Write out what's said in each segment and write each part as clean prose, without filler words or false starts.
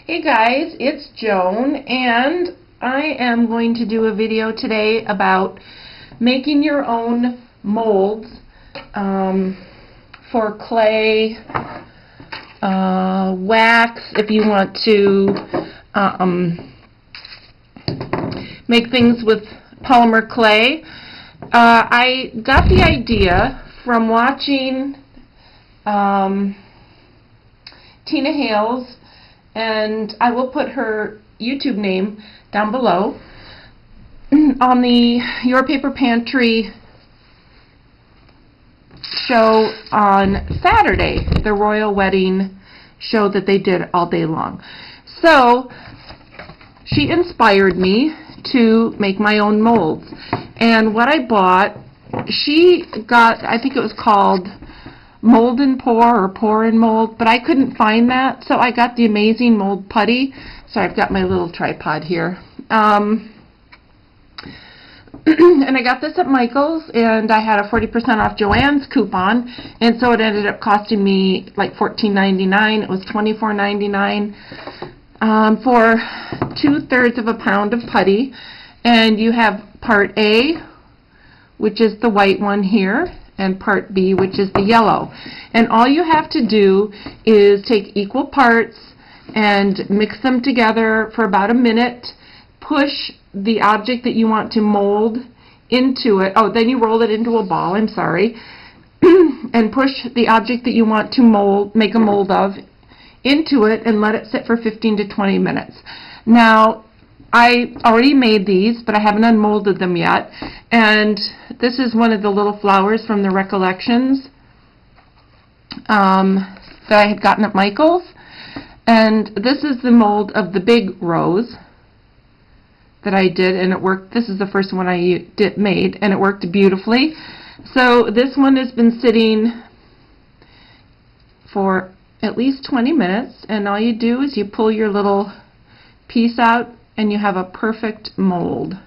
Hey guys, it's Joan, and I am going to do a video today about making your own molds for clay, wax if you want to make things with polymer clay. I got the idea from watching Tina Hales, and I will put her YouTube name down below, on the Your Paper Pantry show on Saturday, the royal wedding show that they did all day long. So she inspired me to make my own molds, and what I bought, she got, I think it was called Mold and Pour or Pour and Mold, but I couldn't find that, so I got the Amazing Mold Putty. So I've got my little tripod here. And I got this at Michael's, and I had a 40% off Joann's coupon, and so it ended up costing me like $14.99. It was $24.99 for 2/3 of a pound of putty. And you have part A, which is the white one here, and part B, which is the yellow. And all you have to do is take equal parts and mix them together for about a minute, push the object that you want to mold into it, then you roll it into a ball, I'm sorry, and push the object that you want to mold, make a mold of, into it, and let it sit for 15 to 20 minutes. Now, I already made these, but I haven't unmolded them yet, and this is one of the little flowers from the Recollections that I had gotten at Michael's, and this is the mold of the big rose that I did, and it worked. This is the first one I made, and it worked beautifully. So this one has been sitting for at least 20 minutes, and all you do is you pull your little piece out, and you have a perfect mold.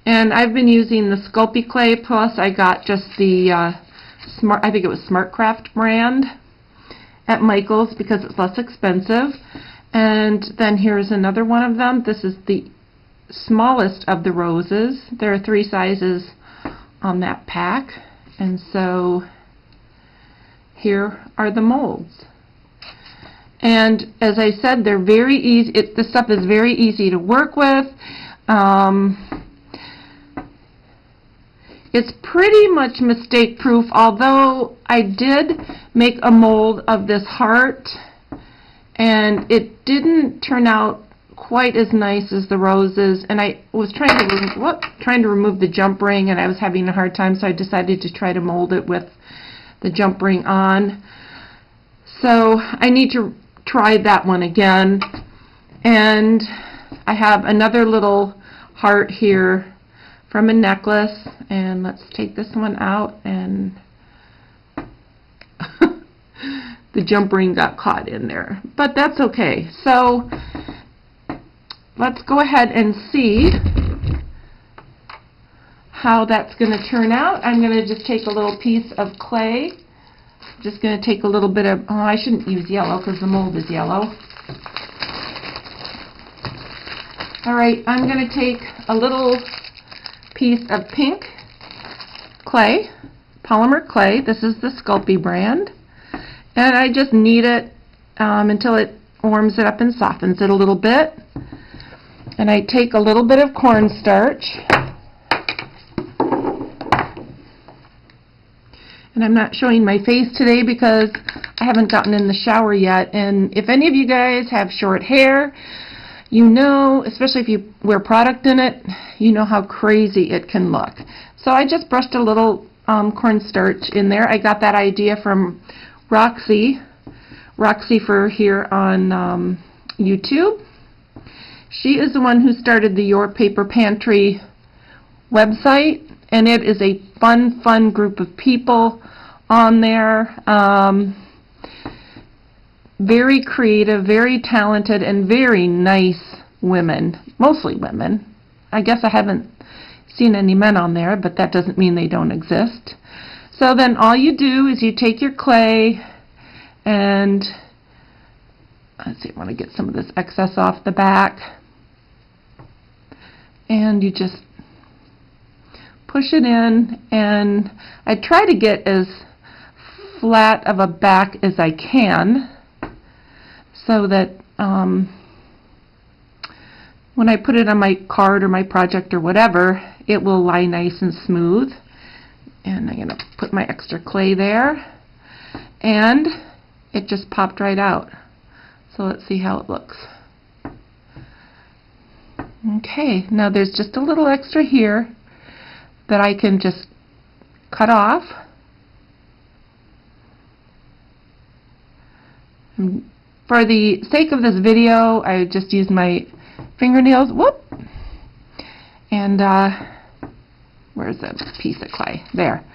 And I've been using the Sculpey clay, plus I got just the I think it was SmartCraft brand at Michael's because it's less expensive. And then here's another one of them. This is the smallest of the roses. There are 3 sizes on that pack, and so here are the molds. And as I said, they're very easy. This stuff is very easy to work with. It's pretty much mistake proof, although I did make a mold of this heart, and it didn't turn out quite as nice as the roses, and I was trying to remove the jump ring, and I was having a hard time, so I decided to try to mold it with the jump ring on. So I need to try that one again. And I have another little heart here from a necklace, and let's take this one out, and the jump ring got caught in there, but that's okay. So let's go ahead and see how that's going to turn out. I'm going to just take a little piece of clay. I'm just going to take a little bit of, I shouldn't use yellow because the mold is yellow. Alright, I'm going to take a little piece of pink clay, polymer clay. This is the Sculpey brand. And I just knead it until it warms it up and softens it a little bit. And I take a little bit of cornstarch. And I'm not showing my face today because I haven't gotten in the shower yet. And if any of you guys have short hair, you know, especially if you wear product in it, you know how crazy it can look. So I just brushed a little cornstarch in there. I got that idea from Roxy Roxyfur here on YouTube. She is the one who started the Your Paper Pantry website, and it is a fun group of people on there. Very creative, very talented, and very nice women. Mostly women. I guess I haven't seen any men on there, but that doesn't mean they don't exist. So then all you do is you take your clay and let's see, I want to get some of this excess off the back. And you just push it in, and I try to get as flat of a back as I can so that when I put it on my card or my project or whatever, it will lie nice and smooth. And I'm going to put my extra clay there, and it just popped right out. So let's see how it looks. Okay, now there's just a little extra here that I can just cut off. And for the sake of this video, I just used my fingernails. Whoop! And where's that piece of clay? There.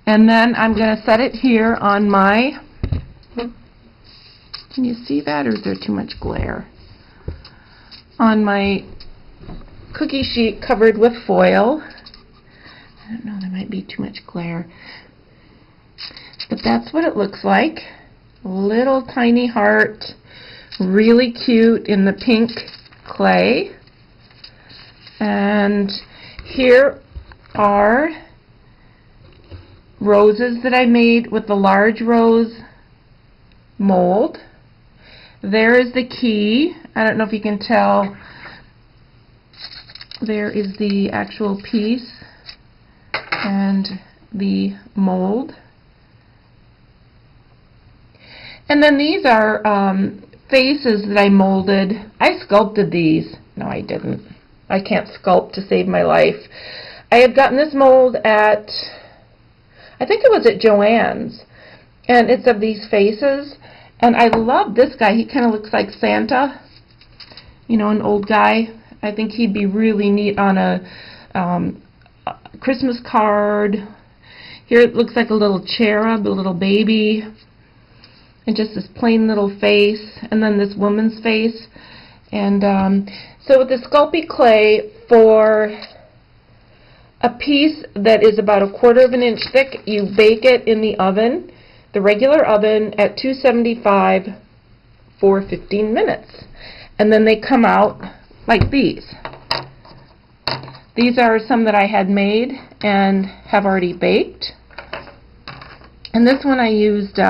And then I'm going to set it here on my, can you see that, or is there too much glare? On my cookie sheet covered with foil. I don't know, there might be too much glare. But that's what it looks like. Little tiny heart, really cute in the pink clay. And here are roses that I made with the large rose mold. There is the key. I don't know if you can tell. There is the actual piece and the mold. And then these are faces that I molded. I sculpted these. No, I didn't. I can't sculpt to save my life. I had gotten this mold at, I think it was at Joann's, and it's of these faces. And I love this guy. He kind of looks like Santa, you know, an old guy. I think he'd be really neat on a Christmas card. Here it looks like a little cherub, a little baby, and just this plain little face, and then this woman's face. And so with the Sculpey clay, for a piece that is about 1/4 of an inch thick, you bake it in the oven, the regular oven, at 275 for 15 minutes. And then they come out like these. These are some that I had made and have already baked. And this one I used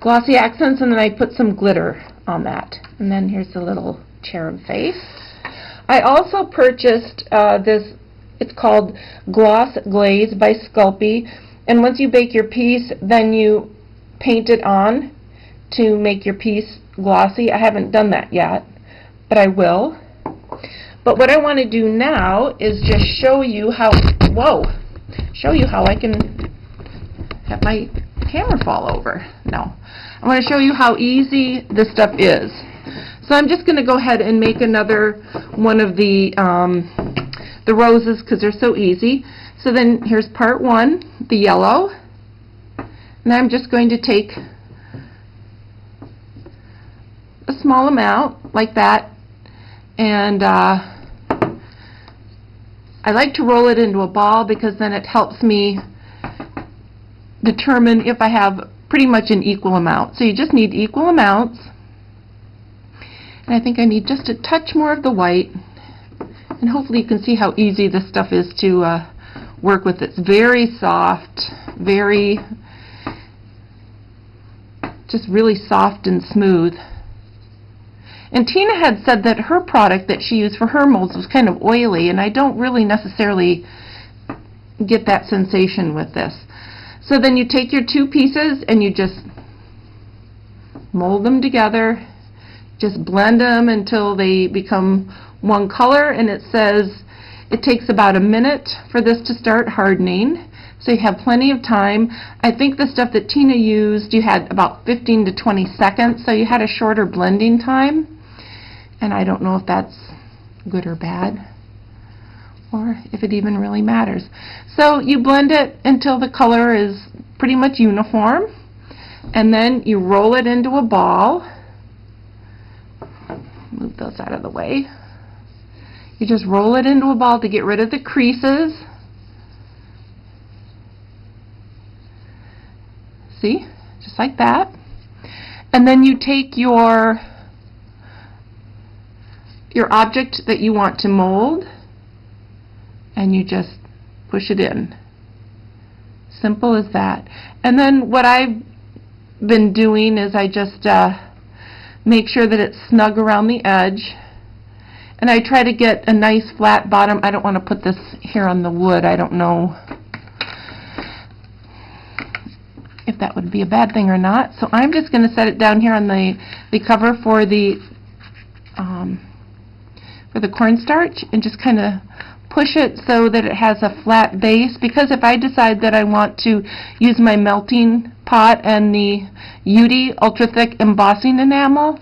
glossy accents, and then I put some glitter on that. And then here's the little cherub face. I also purchased this, it's called Gloss Glaze by Sculpey. And once you bake your piece, then you paint it on to make your piece glossy. I haven't done that yet, but I will. But what I want to do now is just show you how, show you how I can have my camera fall over. No. I want to show you how easy this stuff is. So I'm just going to go ahead and make another one of the roses because they're so easy. So then here's part one, the yellow. And I'm just going to take a small amount like that, and I like to roll it into a ball because then it helps me determine if I have pretty much an equal amount. So you just need equal amounts, and I think I need just a touch more of the white, and hopefully you can see how easy this stuff is to work with. It's very soft, very, just really soft and smooth. And Tina had said that her product that she used for her molds was kind of oily, and I don't really necessarily get that sensation with this. So then you take your two pieces and you just mold them together, just blend them until they become one color, and it says it takes about a minute for this to start hardening. So you have plenty of time. I think the stuff that Tina used, you had about 15 to 20 seconds, so you had a shorter blending time. And I don't know if that's good or bad, or if it even really matters. So you blend it until the color is pretty much uniform, and then you roll it into a ball. Move those out of the way. You just roll it into a ball to get rid of the creases. See? Just like that. And then you take your object that you want to mold and you just push it in. Simple as that. And then what I've been doing is I just make sure that it's snug around the edge, and I try to get a nice flat bottom. I don't want to put this here on the wood. I don't know if that would be a bad thing or not. So I'm just going to set it down here on the cover for the cornstarch, and just kind of push it so that it has a flat base, because if I decide that I want to use my melting pot and the UTEE ultra thick embossing enamel,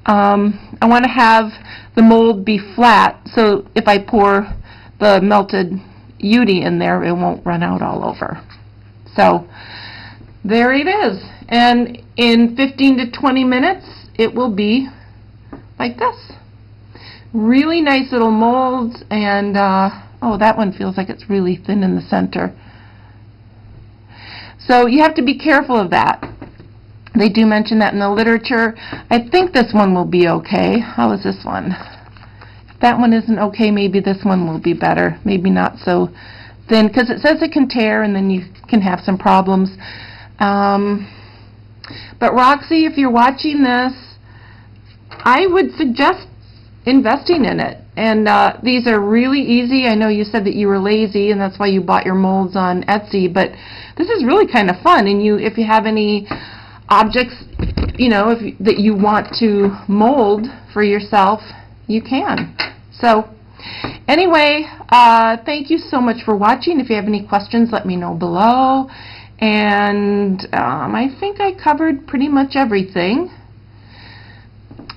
I want to have the mold be flat, so if I pour the melted UTEE in there, it won't run out all over. So there it is, and in 15 to 20 minutes it will be like this. Really nice little molds, and oh, that one feels like it's really thin in the center. So you have to be careful of that. They do mention that in the literature. I think this one will be okay. How is this one? If that one isn't okay, maybe this one will be better. Maybe not so thin, because it says it can tear and then you can have some problems. But Roxy, if you're watching this, I would suggest investing in it. And these are really easy. I know you said that you were lazy and that's why you bought your molds on Etsy, but this is really kind of fun. And if you have any objects, you know, that you want to mold for yourself, you can. So anyway, thank you so much for watching. If you have any questions, let me know below. And I think I covered pretty much everything.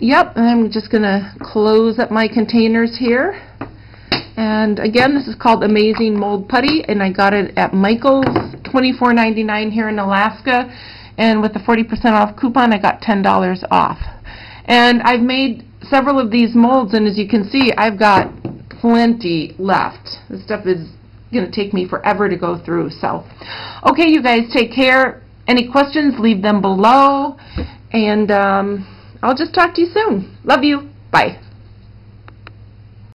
Yep, and I'm just going to close up my containers here. And again, this is called Amazing Mold Putty, and I got it at Michael's, $24.99 here in Alaska. And with the 40% off coupon, I got $10 off. And I've made several of these molds, and as you can see, I've got plenty left. This stuff is going to take me forever to go through. So, okay, you guys, take care. Any questions, leave them below. And I'll just talk to you soon. Love you. Bye.